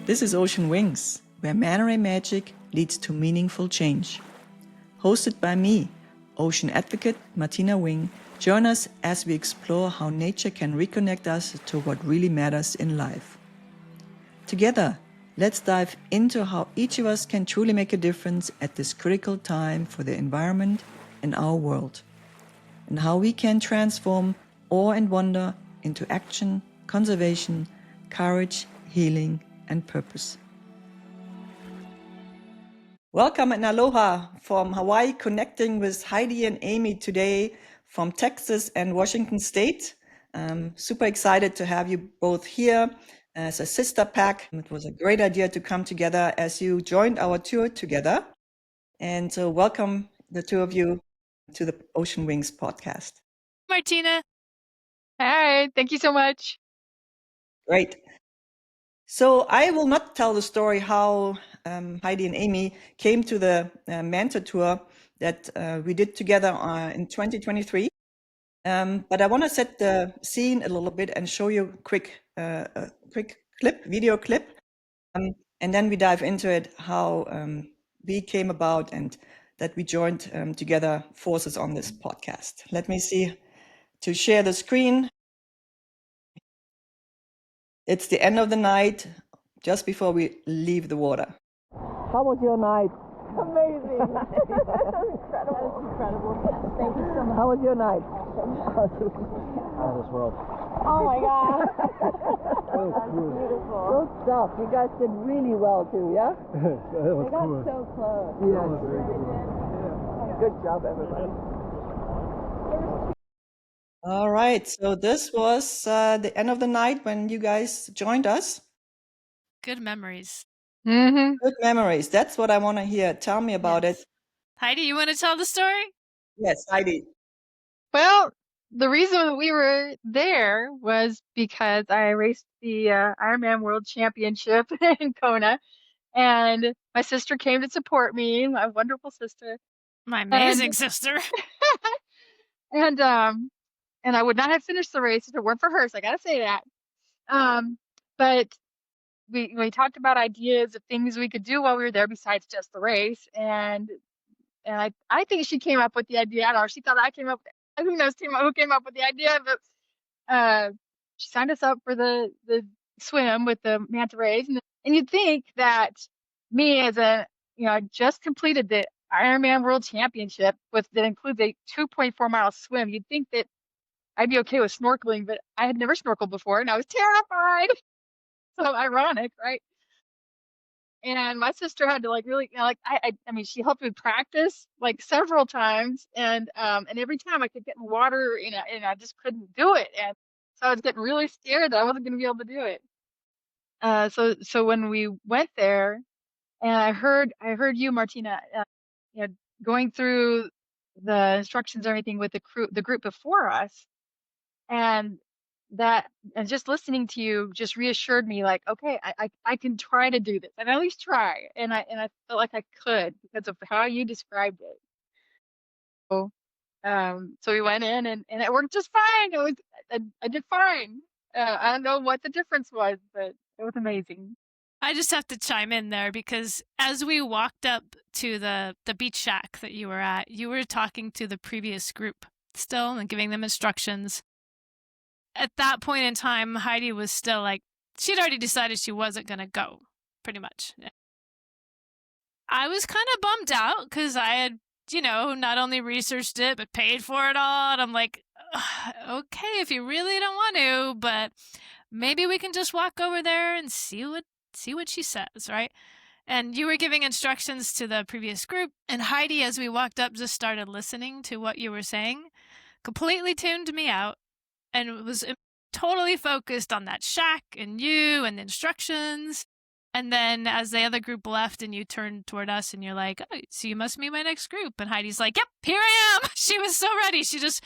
This is Ocean Wings, where manta ray magic leads to meaningful change. Hosted by me, ocean advocate Martina Wing, join us as we explore how nature can reconnect us to what really matters in life. Together, let's dive into how each of us can truly make a difference at this critical time for the environment and our world, and how we can transform awe and wonder into action, conservation, courage, healing, and purpose. Welcome and aloha from Hawaii, connecting with Heidi and Amy today from Texas and Washington State. Super excited to have you both here as a sister pack. It was a great idea to come together as you joined our tour together. And so welcome the two of you to the Ocean Wings podcast. Martina. Hi, thank you so much. Great. So I will not tell the story how Heidi and Amy came to the Manta tour that we did together in 2023. But I want to set the scene a little bit and show you a quick video clip. And then we dive into it, how we came about and that we joined together forces on this podcast. Let me see to share the screen. It's the end of the night, just before we leave the water. How was your night? Amazing. Incredible. That is incredible. Thank you so much. How was your night? Out of this world. Oh my God. That was cool. Beautiful. Good stuff. You guys did really well too, yeah? That was They got cool. so close. Yes. That was very cool. Good job, everybody. All right. So this was the end of the night when you guys joined us. Good memories. Mm-hmm. Good memories. That's what I want to hear. Tell me about Yes. it. Heidi, you want to tell the story? Yes, Heidi. Well, the reason we were there was because I raced the Ironman World Championship in Kona, and my sister came to support me, my wonderful sister. My amazing sister. And I would not have finished the race if it weren't for her, so I gotta say that. But we talked about ideas of things we could do while we were there besides just the race, and I think she came up with the idea. I don't know, she thought I came up. Who knows who came up with the idea? But she signed us up for the swim with the manta rays, and you'd think that me as I just completed the Ironman World Championship that includes a 2.4-mile swim. You'd think that I'd be okay with snorkeling, but I had never snorkeled before, and I was terrified. So ironic, right? And my sister had to really, I mean, she helped me practice like several times, and every time I could get in water, and I just couldn't do it, and so I was getting really scared that I wasn't going to be able to do it. So when we went there, and I heard you, Martina, going through the instructions and everything with the group before us, and just listening to you just reassured me, like, okay, I can try to do this, and at least try. And I felt like I could because of how you described it. So we went in, and it worked just fine. I did fine. I don't know what the difference was, but it was amazing. I just have to chime in there because as we walked up to the beach shack that you were at, you were talking to the previous group still and giving them instructions. At that point in time, Heidi was still like, she'd already decided she wasn't going to go, pretty much. I was kind of bummed out because I had, not only researched it, but paid for it all. And I'm like, okay, if you really don't want to, but maybe we can just walk over there and see what she says, right? And you were giving instructions to the previous group, and Heidi, as we walked up, just started listening to what you were saying, completely tuned me out, and was totally focused on that shack and you and the instructions. And then as the other group left and you turned toward us and you're like, oh, so you must be my next group. And Heidi's like, yep, here I am. She was so ready. She just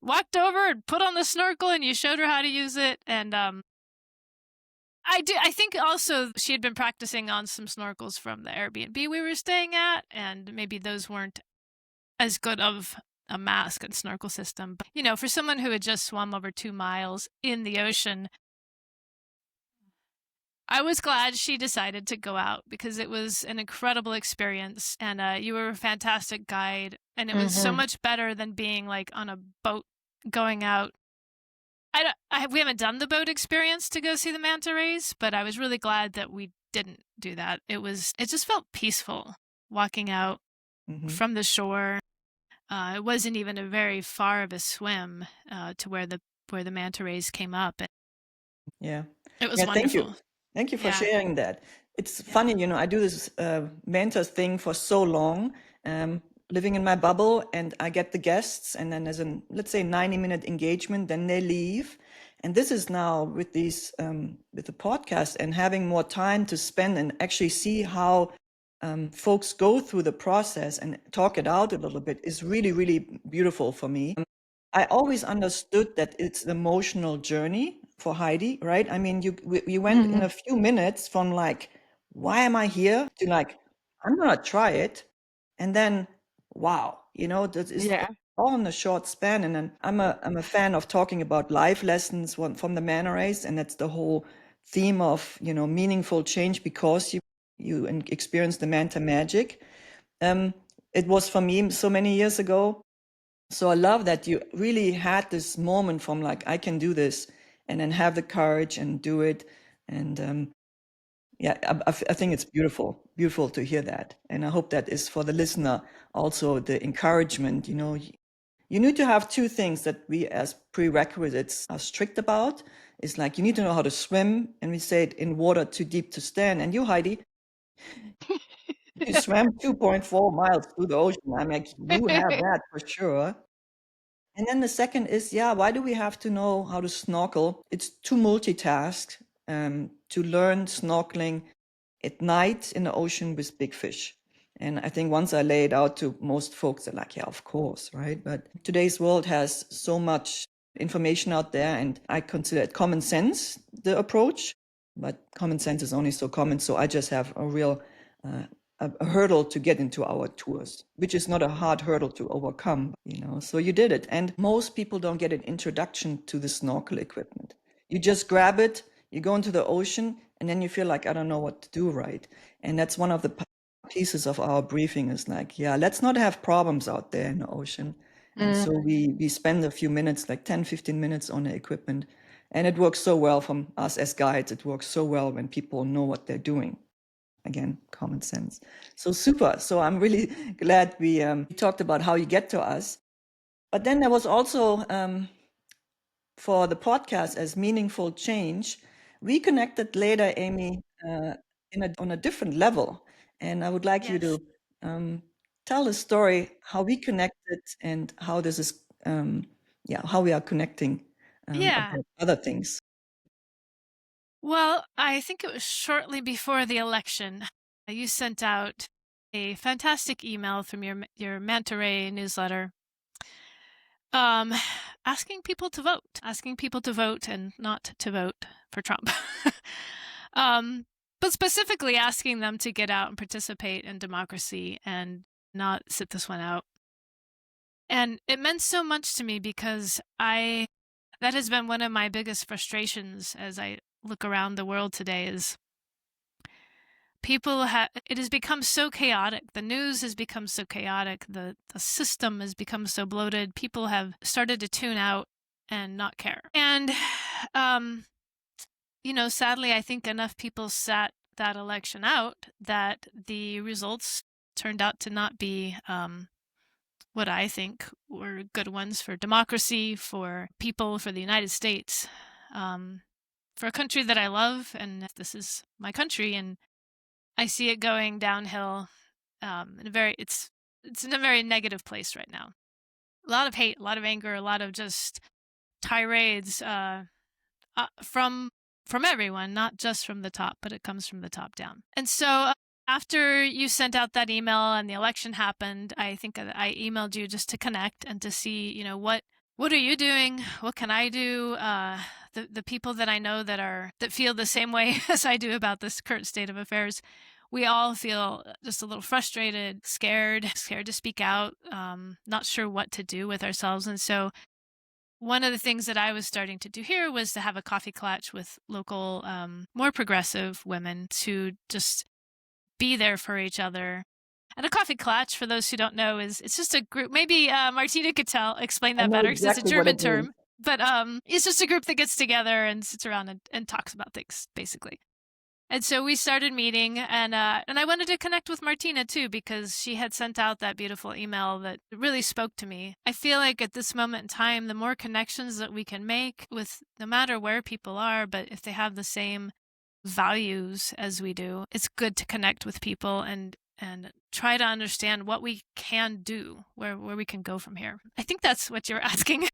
walked over and put on the snorkel and you showed her how to use it. And I think also she had been practicing on some snorkels from the Airbnb we were staying at, and maybe those weren't as good of a mask and snorkel system. But, for someone who had just swum over 2 miles in the ocean, I was glad she decided to go out because it was an incredible experience, and you were a fantastic guide, and it was so much better than being like on a boat going out. We haven't done the boat experience to go see the manta rays, but I was really glad that we didn't do that. It just felt peaceful walking out from the shore. It wasn't even a very far of a swim to where the manta rays came up. Yeah. It was Yeah, wonderful. thank you. Thank you for Yeah. sharing that. It's funny, I do this mentors thing for so long, living in my bubble, and I get the guests, and then there's let's say 90-minute engagement, then they leave. And this is now with with the podcast and having more time to spend and actually see how folks go through the process and talk it out a little bit is really, really beautiful for me. I always understood that it's an emotional journey for Heidi, right? I mean, you went in a few minutes from like, why am I here, to like, I'm gonna try it, and then, wow, that is all in a short span. And then I'm a fan of talking about life lessons from the manta rays, and that's the whole theme of meaningful change because you experience the manta magic. It was for me so many years ago. So I love that you really had this moment from like, I can do this, and then have the courage and do it. And yeah, I think it's beautiful to hear that. And I hope that is for the listener also the encouragement. You need to have two things that we as prerequisites are strict about. It's like, you need to know how to swim, and we say it, in water too deep to stand. And you, Heidi, you swam 2.4 miles through the ocean. I'm like, you have that for sure. And then the second is, why do we have to know how to snorkel? It's too multitask to learn snorkeling at night in the ocean with big fish. And I think once I lay it out to most folks, they're like, yeah, of course, right? But today's world has so much information out there, and I consider it common sense, the approach. But common sense is only so common. So I just have a real a hurdle to get into our tours, which is not a hard hurdle to overcome, So you did it. And most people don't get an introduction to the snorkel equipment. You just grab it, you go into the ocean, and then you feel like, I don't know what to do, right? And that's one of the pieces of our briefing is like, let's not have problems out there in the ocean. And so we spend a few minutes, like 10, 15 minutes on the equipment. And it works so well from us as guides. It works so well when people know what they're doing. Again, common sense. So super. So I'm really glad we talked about how you get to us. But then there was also for the podcast as meaningful change. We connected later, Amy, on a different level. And I would like you to tell the story how we connected and how this is, how we are connecting about other things. Well, I think it was shortly before the election. You sent out a fantastic email from your Manta Ray newsletter, asking people to vote and not to vote for Trump. But specifically asking them to get out and participate in democracy and not sit this one out. And it meant so much to me because that has been one of my biggest frustrations as I look around the world today is it has become so chaotic. The news has become so chaotic. The system has become so bloated. People have started to tune out and not care. And, sadly, I think enough people sat that election out that the results turned out to not be what I think were good ones for democracy, for people, for the United States, for a country that I love. And this is my country, and I see it going downhill it's in a very negative place right now. A lot of hate, a lot of anger, a lot of just tirades from everyone, not just from the top, but it comes from the top down. And so after you sent out that email and the election happened, I think I emailed you just to connect and to see, what are you doing? What can I do? The people that I know that feel the same way as I do about this current state of affairs, we all feel just a little frustrated, scared to speak out, not sure what to do with ourselves. And so one of the things that I was starting to do here was to have a coffee clutch with local, more progressive women to just be there for each other. And a coffee clutch, for those who don't know, it's just a group. Maybe Martina could explain I that know better because it's a exactly what German it means. term. But it's just a group that gets together and sits around and talks about things, basically. And so we started meeting, and I wanted to connect with Martina too because she had sent out that beautiful email that really spoke to me. I feel like at this moment in time, the more connections that we can make with no matter where people are, but if they have the same values as we do, it's good to connect with people and try to understand what we can do, where we can go from here. I think that's what you're asking.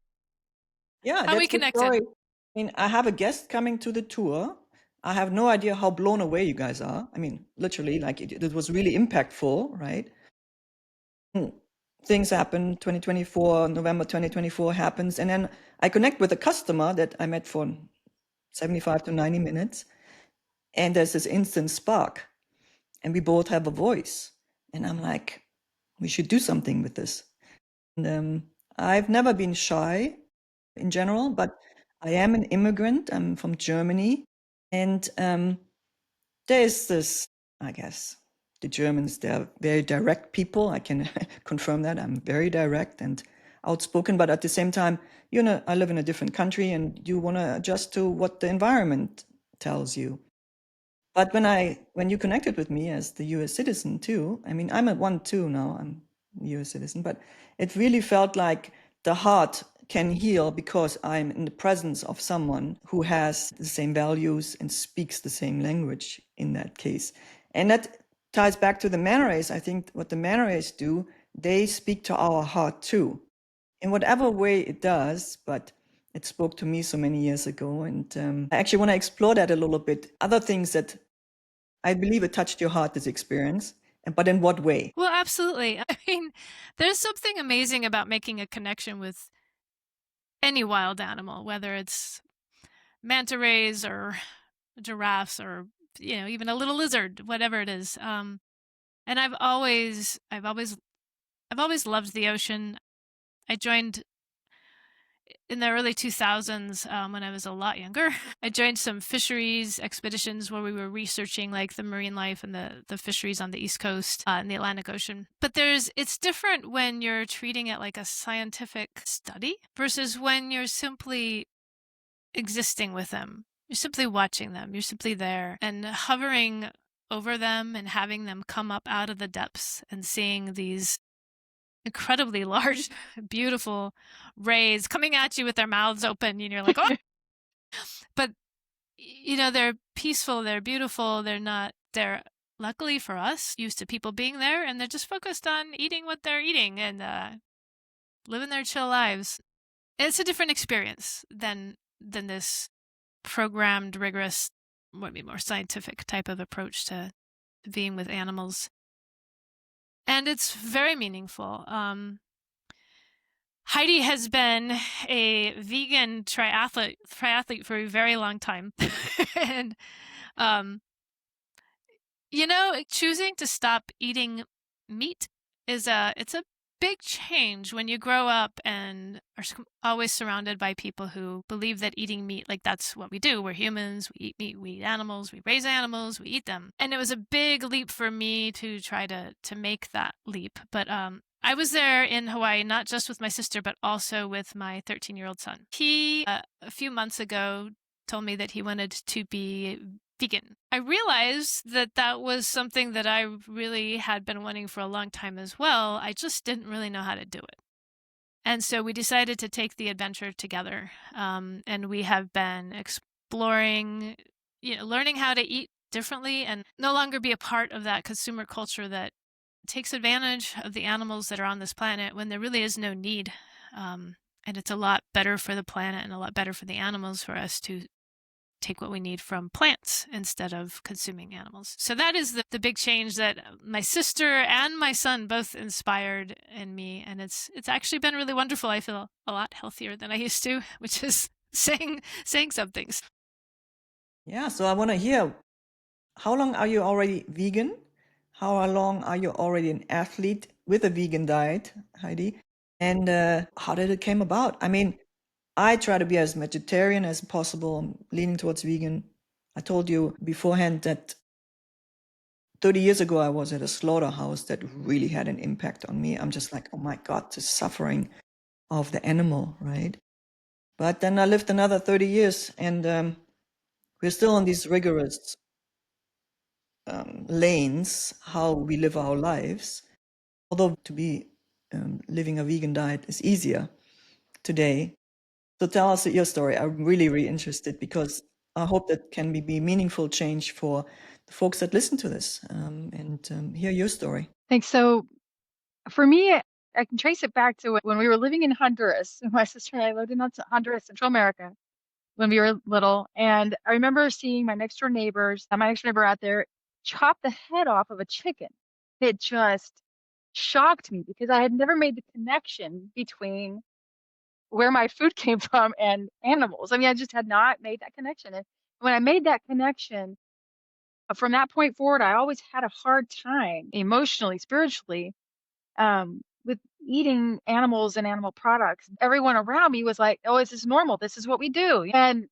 Yeah, How we that's the connected. story. I mean, I have a guest coming to the tour. I have no idea how blown away you guys are. I mean, literally, like it was really impactful, right? Things happen, 2024, November 2024 happens. And then I connect with a customer that I met for 75 to 90 minutes. And there's this instant spark. And we both have a voice. And I'm like, we should do something with this. And I've never been shy in general, but I am an immigrant. I'm from Germany. And there's this, I guess, the Germans, they're very direct people. I can confirm that. I'm very direct and outspoken, but at the same time, you know, I live in a different country and you want to adjust to what the environment tells you. But when you connected with me as the US citizen too, I mean, I'm at 1-2 now, I'm a US citizen, but it really felt like the heart can heal because I'm in the presence of someone who has the same values and speaks the same language in that case. And that ties back to the man race. I think what the man race do, they speak to our heart too, in whatever way it does, but it spoke to me so many years ago. And I actually want to explore that a little bit. Other things that I believe it touched your heart, this experience, but in what way? Well, absolutely. I mean, there's something amazing about making a connection with any wild animal, whether it's manta rays or giraffes or, you know, even a little lizard, whatever it is. And I've always loved the ocean. I joined in the early 2000s when I was a lot younger. I joined some fisheries expeditions where we were researching like the marine life and the fisheries on the East Coast in the Atlantic Ocean. But it's different when you're treating it like a scientific study versus when you're simply existing with them. You're simply watching them. You're simply there and hovering over them and having them come up out of the depths and seeing these incredibly large, beautiful rays coming at you with their mouths open, and you're like, oh! But, you know, they're peaceful, they're beautiful, they're luckily for us used to people being there, and they're just focused on eating what they're eating and living their chill lives. It's a different experience than this programmed, rigorous, maybe more scientific type of approach to being with animals. And it's very meaningful. Heidi has been a vegan triathlete for a very long time. And, you know, choosing to stop eating meat it's a big change when you grow up and are always surrounded by people who believe that eating meat, like that's what we do. We're humans, we eat meat, we eat animals, we raise animals, we eat them. And it was a big leap for me to try to make that leap. But I was there in Hawaii, not just with my sister, but also with my 13-year-old son. He, a few months ago, told me that he wanted to be vegan. I realized that that was something that I really had been wanting for a long time as well. I just didn't really know how to do it. And so we decided to take the adventure together. And we have been exploring, you know, learning how to eat differently and no longer be a part of that consumer culture that takes advantage of the animals that are on this planet when there really is no need. And it's a lot better for the planet and a lot better for the animals for us to take what we need from plants instead of consuming animals. So that is the big change that my sister and my son both inspired in me. And it's actually been really wonderful. I feel a lot healthier than I used to, which is saying some things. Yeah, so I want to hear, how long are you already vegan? How long are you already an athlete with a vegan diet, Heidi? And how did it came about? I mean, I try to be as vegetarian as possible. I'm leaning towards vegan. I told you beforehand that 30 years ago, I was at a slaughterhouse that really had an impact on me. I'm just like, oh my God, the suffering of the animal, right? But then I lived another 30 years, and we're still on these rigorous lanes, how we live our lives. Although to be living a vegan diet is easier today. So tell us your story. I'm really, really interested because I hope that can be meaningful change for the folks that listen to this and hear your story. Thanks. So for me, I can trace it back to when we were living in Honduras. My sister and I lived in Honduras, Central America, when we were little. And I remember seeing my next door neighbor out there chop the head off of a chicken. It just shocked me because I had never made the connection between where my food came from and animals. I mean, I just had not made that connection. And when I made that connection, from that point forward, I always had a hard time emotionally, spiritually, with eating animals and animal products. Everyone around me was like, "Oh, this is normal. This is what we do." And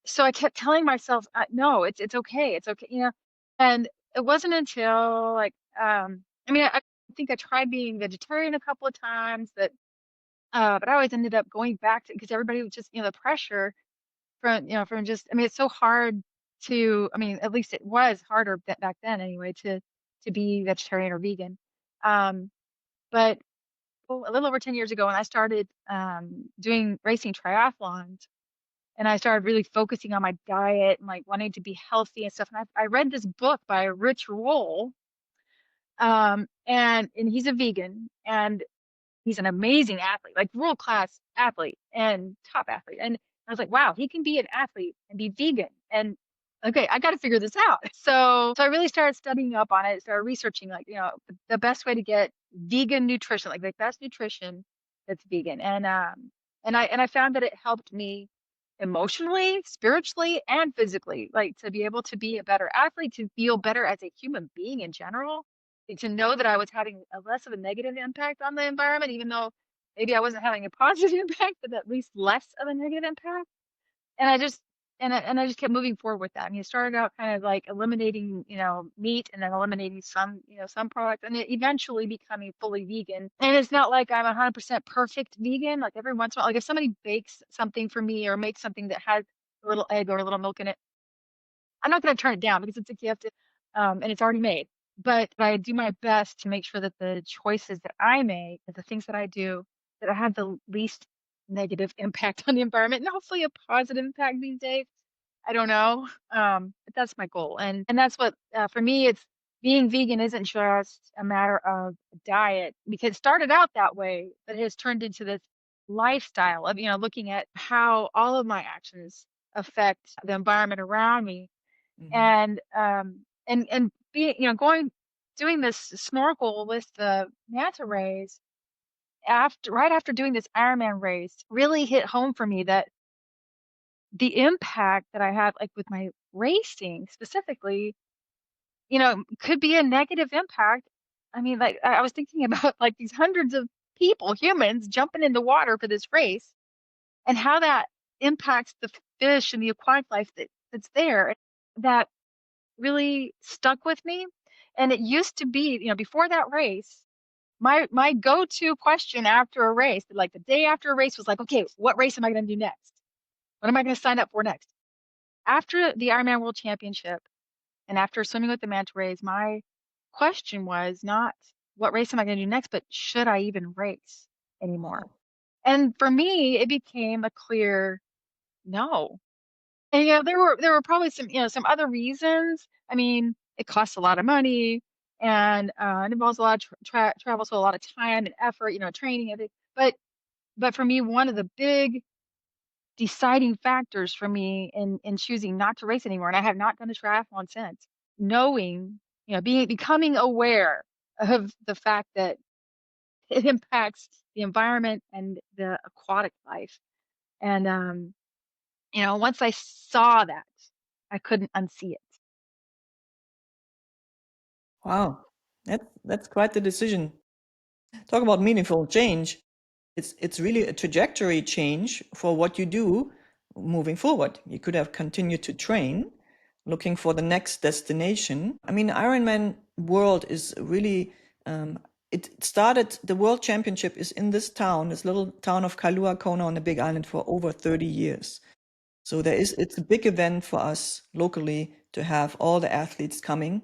so I kept telling myself, "No, it's okay. It's okay." And it wasn't until like, I mean, I think I tried being vegetarian a couple of times, but I always ended up going back to because everybody was just, the pressure from just. I mean, it's so hard to. I mean, at least it was harder back then anyway to be vegetarian or vegan. Um, but a little over 10 years ago when I started doing racing triathlons and I started really focusing on my diet and like wanting to be healthy and stuff. And I read this book by Rich Roll, and he's a vegan and he's an amazing athlete, like world class athlete and top athlete. And I was like, wow, he can be an athlete and be vegan. And okay, I got to figure this out. So I really started studying up on it, started researching like, the best way to get vegan nutrition, like the best nutrition that's vegan. And I found that it helped me emotionally, spiritually, and physically, like to be able to be a better athlete, to feel better as a human being in general, and to know that I was having a less of a negative impact on the environment, even though maybe I wasn't having a positive impact, but at least less of a negative impact. And I just kept moving forward with that. I mean, it started out kind of like eliminating, meat and then eliminating some products and it eventually becoming fully vegan. And it's not like I'm 100% perfect vegan. Like every once in a while, like if somebody bakes something for me or makes something that has a little egg or a little milk in it, I'm not going to turn it down because it's a gift, and it's already made. But I do my best to make sure that the choices that I make, that the things that I do, that I have the least negative impact on the environment and hopefully a positive impact these days. I don't know. But that's my goal. And that's what, for me, it's being vegan isn't just a matter of diet because it started out that way, but it has turned into this lifestyle of, looking at how all of my actions affect the environment around me Mhm. and being going doing this snorkel with the manta rays right after doing this Ironman race really hit home for me that the impact that I have like with my racing specifically could be a negative impact. I mean, like I was thinking about like these hundreds of people, humans jumping in the water for this race and how that impacts the fish and the aquatic life that's there that really stuck with me. And it used to be, before that race, my go-to question after a race, like the day after a race was like, okay, what race am I going to do next? What am I going to sign up for next? After the Ironman World Championship and after swimming with the manta rays, my question was not what race am I going to do next, but should I even race anymore? Wow. And for me, it became a clear no. And there were probably some other reasons. I mean, it costs a lot of money and it involves a lot of travel, so a lot of time and effort, training and but for me, one of the big deciding factors for me in choosing not to race anymore, and I have not done a triathlon since, knowing, becoming aware of the fact that it impacts the environment and the aquatic life. And once I saw that, I couldn't unsee it. Wow. That's quite the decision. Talk about meaningful change. it's really a trajectory change for what you do moving forward. You could have continued to train, looking for the next destination. I mean, Ironman world is really, it started, the world championship is in this town, this little town of Kailua Kona on the Big Island for over 30 years. So it's a big event for us locally to have all the athletes coming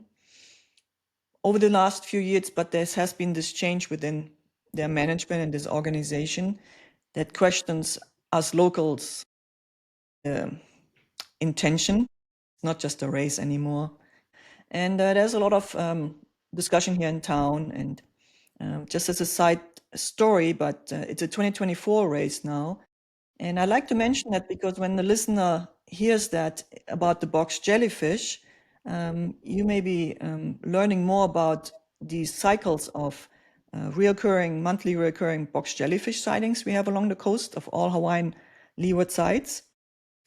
over the last few years, but there has been this change within their management and this organization that questions us locals' intention. It's not just a race anymore. And there's a lot of discussion here in town. And just as a side story, but it's a 2024 race now. And I like to mention that because when the listener hears that about the box jellyfish, you may be learning more about these cycles of monthly reoccurring box jellyfish sightings we have along the coast of all Hawaiian leeward sites.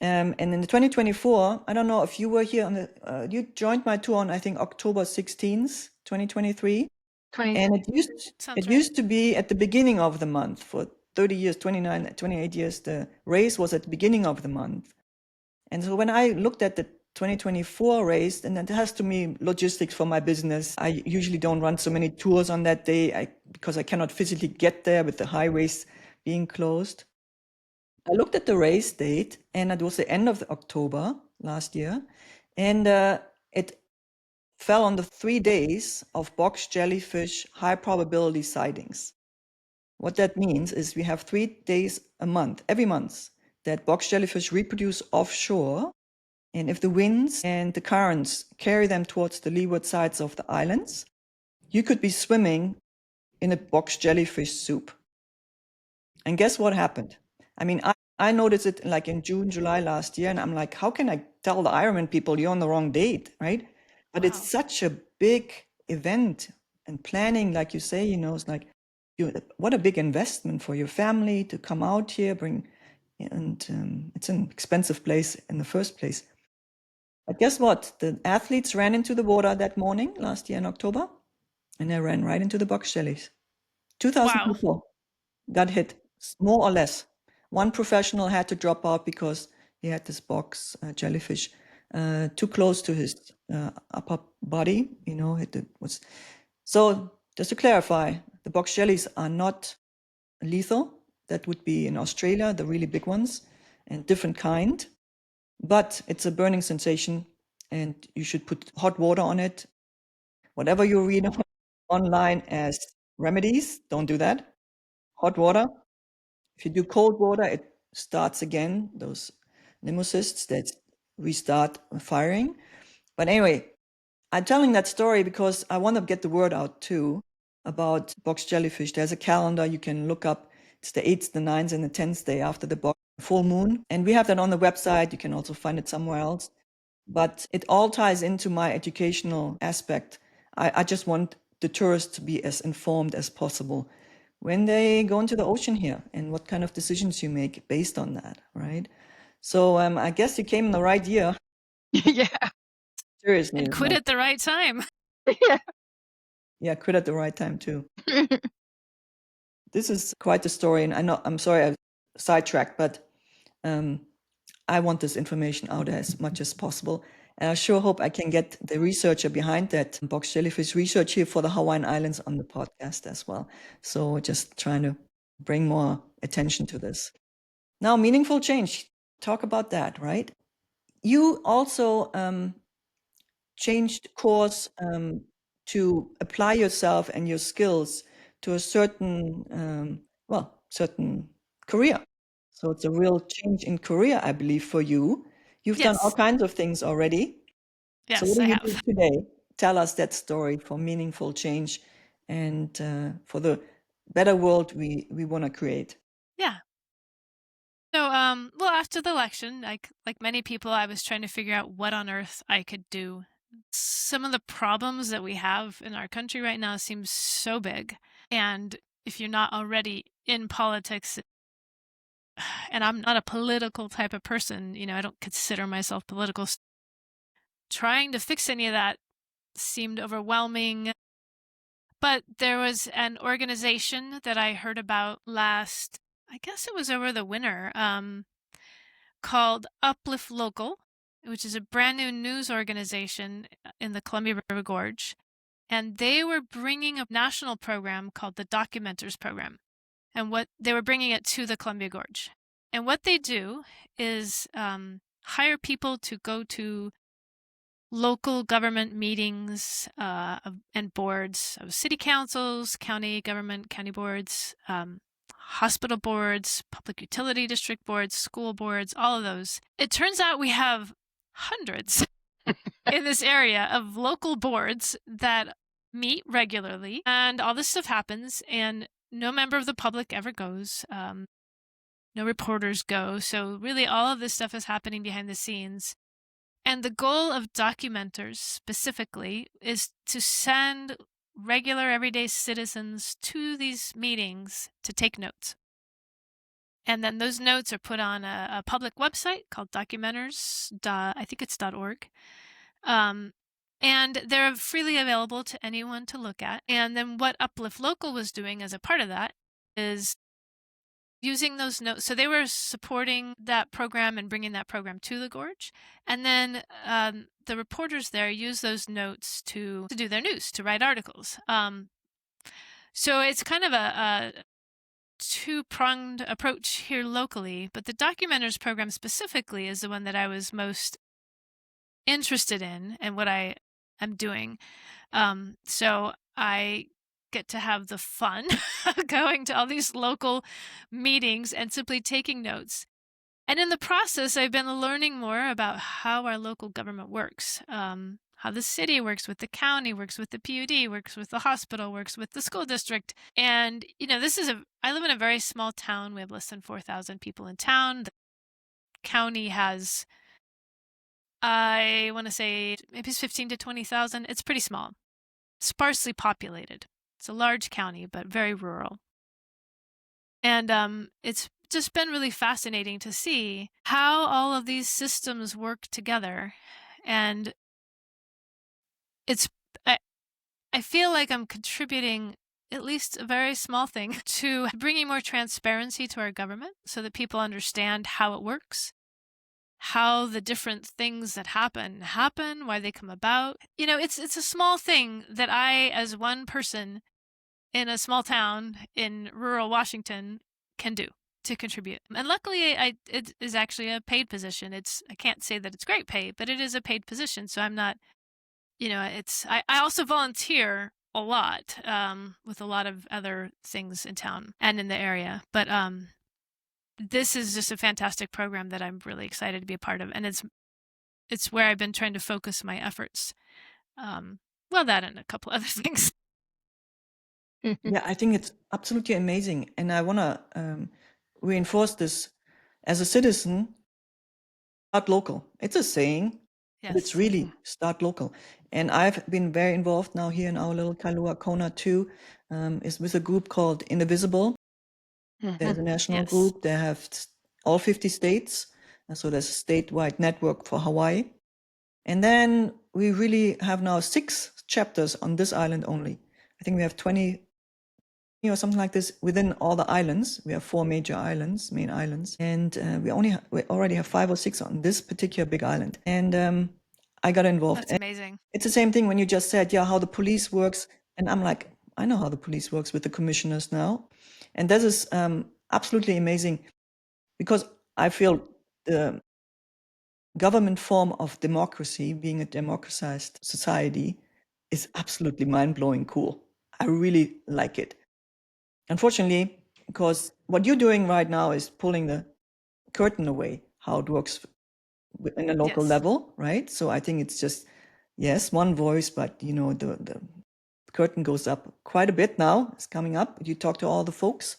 And in the 2024, I don't know if you were here on the, you joined my tour on, I think, October 16th, 2023. 20. And Sounds it right. used to be at the beginning of the month for 30 years, 29, 28 years, the race was at the beginning of the month. And so when I looked at the 2024 race, and that has to me logistics for my business. I usually don't run so many tours on that day because I cannot physically get there with the highways being closed. I looked at the race date, and it was the end of October last year, and it fell on the 3 days of box jellyfish high probability sightings. What that means is we have 3 days a month, every month, that box jellyfish reproduce offshore. And if the winds and the currents carry them towards the leeward sides of the islands, you could be swimming in a box jellyfish soup. And guess what happened? I mean, I noticed it like in June, July last year, and I'm like, how can I tell the Ironman people you're on the wrong date, right? But Wow. it's such a big event, and planning, like you say, it's like, what a big investment for your family to come out here, and it's an expensive place in the first place. But guess what? The athletes ran into the water that morning last year in October, and they ran right into the box jellies. 2,000 Wow. people got hit, more or less. One professional had to drop out because he had this box jellyfish too close to his upper body. So just to clarify, the box jellies are not lethal. That would be in Australia, the really big ones, and different kind. But it's a burning sensation, and you should put hot water on it. Whatever you read online as remedies, don't do that. Hot water. If you do cold water, it starts again, those pneumocysts that restart firing. But anyway, I'm telling that story because I want to get the word out too about box jellyfish. There's a calendar you can look up. It's the 8th, the 9th, and the 10th day after the full moon. And we have that on the website. You can also find it somewhere else. But it all ties into my educational aspect. I just want the tourists to be as informed as possible when they go into the ocean here and what kind of decisions you make based on that, right? So I guess you came in the right year. Yeah. Seriously. And quit at the right time. Yeah. Yeah, quit at the right time too. This is quite the story, and I'm sorry I sidetracked, but I want this information out as much as possible. And I sure hope I can get the researcher behind that box jellyfish research here for the Hawaiian Islands on the podcast as well. So just trying to bring more attention to this. Now, meaningful change. Talk about that, right? You also changed course to apply yourself and your skills to a certain, certain career. So it's a real change in career, I believe, for you. You've done all Yes. kinds of things already. So what Yes, do I you have. do today? Tell us that story for meaningful change and for the better world we want to create. Yeah. So, well, after the election, like many people, I was trying to figure out what on earth I could do. Some of the problems that we have in our country right now seem so big. And if you're not already in politics, and I'm not a political type of person, I don't consider myself political. Trying to fix any of that seemed overwhelming. But there was an organization that I heard about last, I guess it was over the winter, called Uplift Local, which is a brand new news organization in the Columbia River Gorge. And they were bringing a national program called the Documenters Program. And what they were bringing it to the Columbia Gorge. And what they do is hire people to go to local government meetings and boards of city councils, county government, county boards, hospital boards, public utility district boards, school boards, all of those. It turns out we have hundreds in this area of local boards that meet regularly, and all this stuff happens, and no member of the public ever goes. No reporters go. So really all of this stuff is happening behind the scenes. And the goal of documenters specifically is to send regular everyday citizens to these meetings to take notes. And then those notes are put on a public website called documenters. I think it's .org. And they're freely available to anyone to look at. And then what Uplift Local was doing as a part of that is using those notes. So they were supporting that program and bringing that program to the gorge. And then the reporters there use those notes to do their news, to write articles. So it's kind of a two-pronged approach here locally. But the Documenters program specifically is the one that I was most interested in and what I am doing. So I get to have the fun of going to all these local meetings and simply taking notes. And in the process, I've been learning more about how our local government works, how the city works with the county, works with the PUD, works with the hospital, works with the school district. And, I live in a very small town. We have less than 4,000 people in town. The county has, I want to say, maybe it's 15 to 20,000. It's pretty small, sparsely populated. It's a large county, but very rural. And it's just been really fascinating to see how all of these systems work together. And I feel like I'm contributing at least a very small thing to bringing more transparency to our government so that people understand how it works, how the different things that happen, why they come about. It's a small thing that I, as one person in a small town in rural Washington, can do to contribute. And luckily, it is actually a paid position. I can't say that it's great pay, but it is a paid position. So I'm not, I also volunteer a lot with a lot of other things in town and in the area. But this is just a fantastic program that I'm really excited to be a part of. And it's where I've been trying to focus my efforts. That and a couple other things. Yeah, I think it's absolutely amazing. And I want to reinforce this. As a citizen, start local. It's a saying, but it's really start local. And I've been very involved now here in our little Kailua Kona too, is with a group called Indivisible. There's a national group. They have all 50 states. So there's a statewide network for Hawaii. And then we really have now 6 chapters on this island only. I think we have 20 or something like this within all the islands. We have 4 major islands, main islands, and we already have 5 or 6 on this particular big island. And I got involved. That's amazing. It's the same thing when you just said, how the police works, and I'm like, I know how the police works with the commissioners now, and this is absolutely amazing because I feel the government form of democracy, being a democratized society, is absolutely mind-blowing cool. I really like it. Unfortunately, because what you're doing right now is pulling the curtain away, how it works in a local level, right? So I think it's just, one voice, but the curtain goes up quite a bit now. It's coming up. You talk to all the folks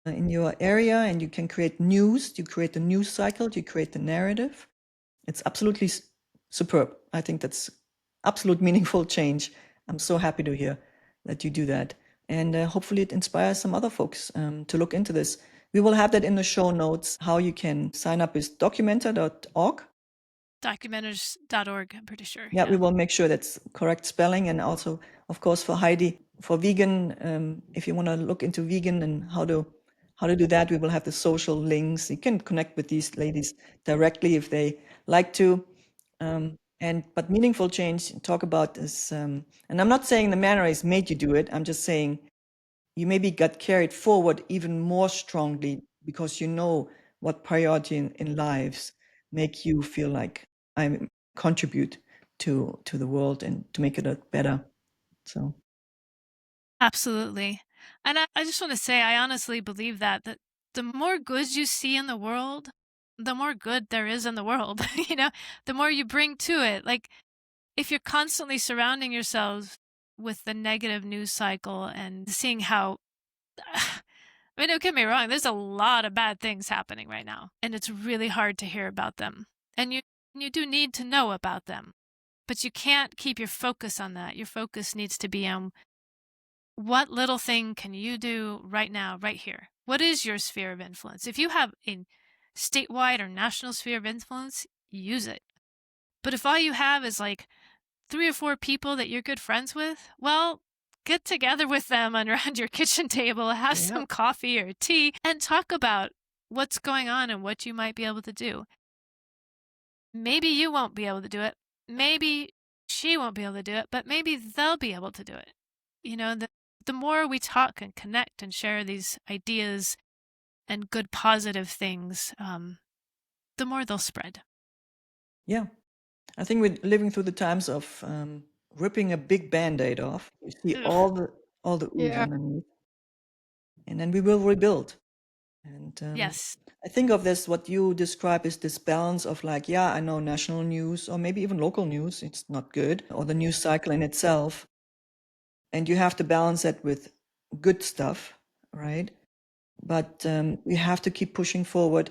in your area and you can create news. You create the news cycle. You create the narrative. It's absolutely superb. I think that's absolute meaningful change. I'm so happy to hear that you do that. And hopefully it inspires some other folks to look into this. We will have that in the show notes, how you can sign up is documenter.org. Documenters.org, I'm pretty sure. Yeah, we will make sure that's correct spelling. And also, of course, for Heidi, for vegan, if you want to look into vegan and how to do that, we will have the social links. You can connect with these ladies directly if they like to. But meaningful change, talk about this. And I'm not saying the manta rays made you do it. I'm just saying you maybe got carried forward even more strongly because you know what priority in lives make you feel like I contribute to the world and to make it a better. So Absolutely. And I just want to say, I honestly believe that the more good you see in the world, the more good there is in the world. The more you bring to it. Like, if you're constantly surrounding yourselves with the negative news cycle and seeing how, I mean, don't get me wrong, there's a lot of bad things happening right now, and it's really hard to hear about them. And you do need to know about them, but you can't keep your focus on that. Your focus needs to be on what little thing can you do right now, right here? What is your sphere of influence? If you have a statewide or national sphere of influence, use it. But if all you have is like 3 or 4 people that you're good friends with, well, get together with them around your kitchen table, have some coffee or tea, and talk about what's going on and what you might be able to do. Maybe you won't be able to do it. Maybe she won't be able to do it, but maybe they'll be able to do it. The more we talk and connect and share these ideas and good positive things, the more they'll spread. yeah, I think we're living through the times of ripping a big Band-Aid off. You see all the ooze underneath, and then we will rebuild. And Yes. I think of this, what you describe is this balance of like, yeah, I know national news or maybe even local news, it's not good, or the news cycle in itself. And you have to balance that with good stuff, right? But we have to keep pushing forward.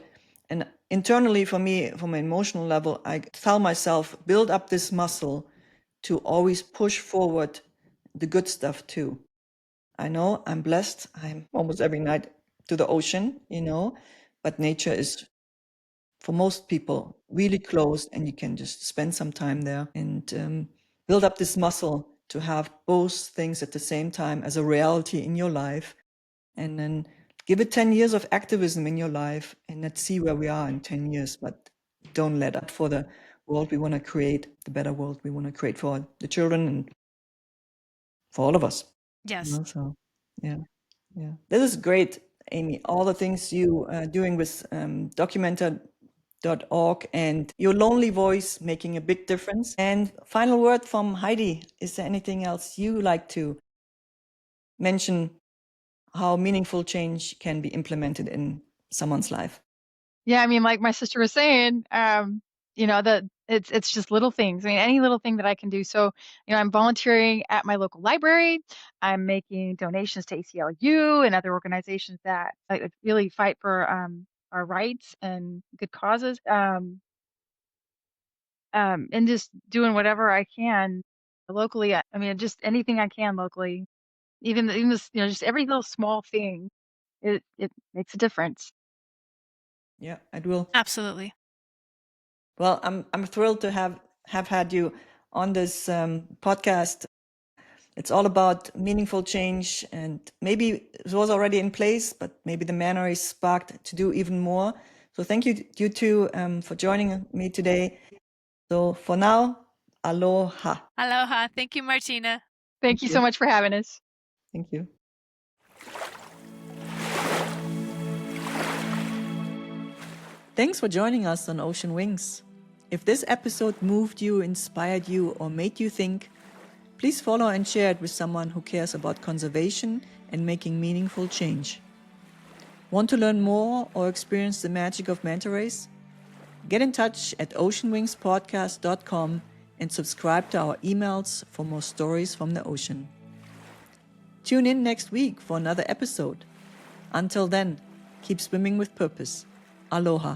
And internally, for me, from an emotional level, I tell myself, build up this muscle to always push forward the good stuff too. I know I'm blessed. I'm almost every night to the ocean, but nature is for most people really close, and you can just spend some time there and build up this muscle to have both things at the same time as a reality in your life, and then give it 10 years of activism in your life, and let's see where we are in 10 years. But don't let up for the world we want to create, the better world we want to create for the children and for all of us. Yes. So yeah, this is great, Amy. All the things you are doing with Documenta.org and your lonely voice making a big difference. And final word from Heidi. Is there anything else you like to mention, how meaningful change can be implemented in someone's life? Yeah, I mean, like my sister was saying, that it's just little things. I mean, any little thing that I can do. So, I'm volunteering at my local library. I'm making donations to ACLU and other organizations that really fight for our rights and good causes. And just doing whatever I can locally. I mean, just anything I can locally, even this, just every little small thing, it makes a difference. Yeah, it will. Absolutely. Well, I'm thrilled to have had you on this podcast. It's all about meaningful change, and maybe it was already in place, but maybe the manner is sparked to do even more. So thank you two for joining me today. So for now, aloha. Aloha. Thank you, Martina. Thank you so much for having us. Thank you. Thanks for joining us on Ocean Wings. If this episode moved you, inspired you, or made you think, please follow and share it with someone who cares about conservation and making meaningful change. Want to learn more or experience the magic of manta rays? Get in touch at oceanwingspodcast.com and subscribe to our emails for more stories from the ocean. Tune in next week for another episode. Until then, keep swimming with purpose. Aloha.